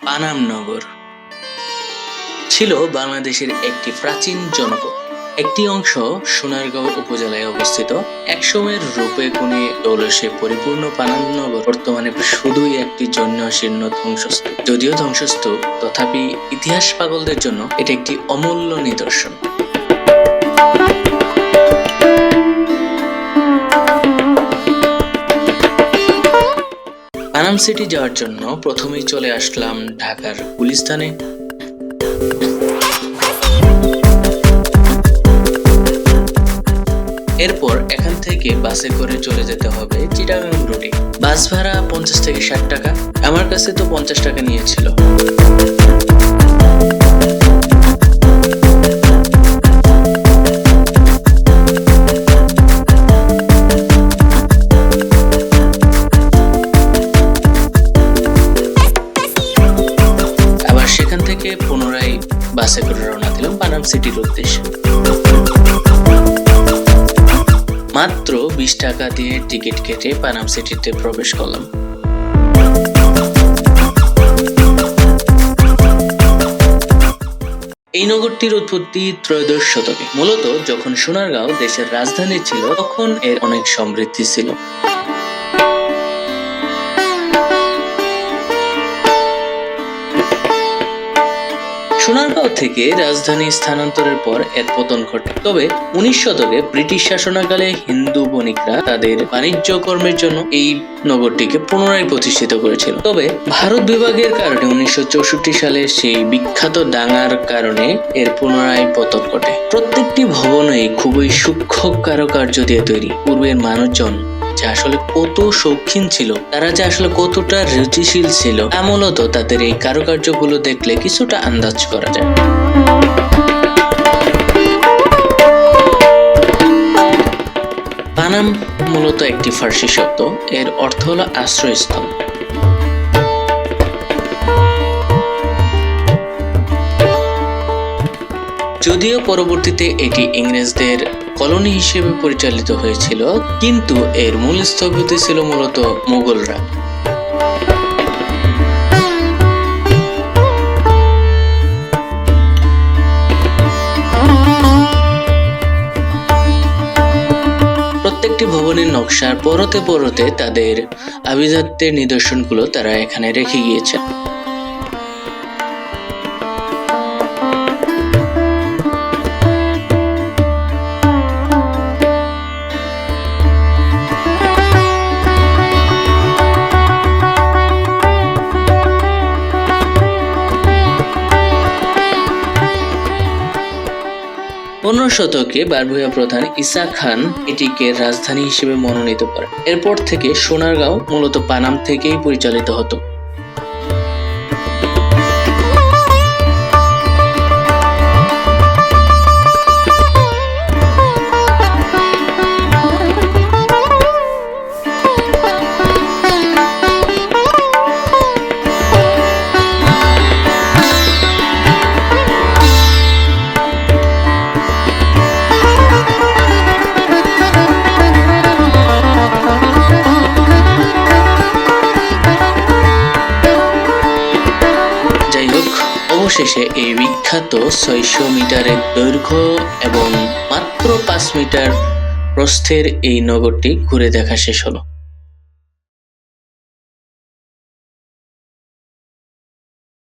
পানাম নগর ছিল বাংলাদেশের একটি প্রাচীন জনপদ। একটি অংশ সোনারগাঁও উপজেলায় অবস্থিত। একসময়ের রূপে গুণে দৌলসে পরিপূর্ণ পানাম নগর বর্তমানে শুধুই একটি জন্মশীর্ণ ধ্বংসস্তূপ। যদিও ধ্বংসস্তূপ, তথাপি ইতিহাস পাগলদের জন্য এটি একটি অমূল্য নিদর্শন। পানাম সিটি যাওয়ার জন্য প্রথমেই চলে আসলাম ঢাকার গুলিস্তানে। এরপর এখান থেকে বাসে করে চলে যেতে হবে চিটাগাং রুটে। বাস ভাড়া 50 থেকে 60 টাকা। আমার কাছে তো 50 টাকা নিয়েছিল। আবার সেখান থেকে পুনরায় বাসে করে রওনা দিলাম পানাম সিটির উদ্দেশ্যে। মাত্র 20 টাকা দিয়ে টিকিট কেটে পানাম সিটিতে প্রবেশ করলাম। এই নগরটির উৎপত্তি ত্রয়োদশ শতকে। মূলত যখন সোনারগাঁও দেশের রাজধানী ছিল, তখন এর অনেক সমৃদ্ধি ছিল। সোনারগাঁও থেকে রাজধানী স্থানান্তরের পর এর পতন ঘটে। তবে 19 শতকে ব্রিটিশ শাসনাকালে হিন্দু বণিকরা তাদের বাণিজ্য কর্মের জন্য এই নগরটিকে পুনরায় প্রতিষ্ঠিত করেছিল। তবে ভারত বিভাগের কারণে 1964 সালে সেই বিখ্যাত দাঙ্গার কারণে এর পুনরায় পতন ঘটে। প্রত্যেকটি ভবনই খুবই সূক্ষ্ম কারুকার্য দিয়ে তৈরি। পূর্বের মানুষজন যে আসলে কত শৌখিন ছিল, তারা যে আসলে কতটা রুচিশীল ছিল, তা মূলত তাদের এই কারুকার্যগুলো দেখলে কিছুটা আন্দাজ করা যায়। পানাম মূলত একটি ফার্সি শব্দ। এর অর্থ হলো আশ্রয়স্থল। যদিও পরবর্তীতে এটি ইংরেজদের কলোনি হিসেবে পরিচালিত হয়েছিল, কিন্তু এর মূল স্থপতি ছিল মূলত মুঘলরা। প্রত্যেকটি ভবনের নকশার পরতে পরতে তাদের আভিজাত্যের নিদর্শনগুলো তারা এখানে রেখে গিয়েছে। শতকে বারভূঞা প্রধান ঈসা খান এটিকে রাজধানী হিসেবে মনোনীত করেন। এরপর থেকে সোনারগাঁও মূলত পানাম থেকেই পরিচালিত হতো। 'অবশেষে এই বিখ্যাত 600 মিটারের দৈর্ঘ্য এবং মাত্র 5 মিটার প্রস্থের এই নগরটি ঘুরে দেখা শেষ হলো।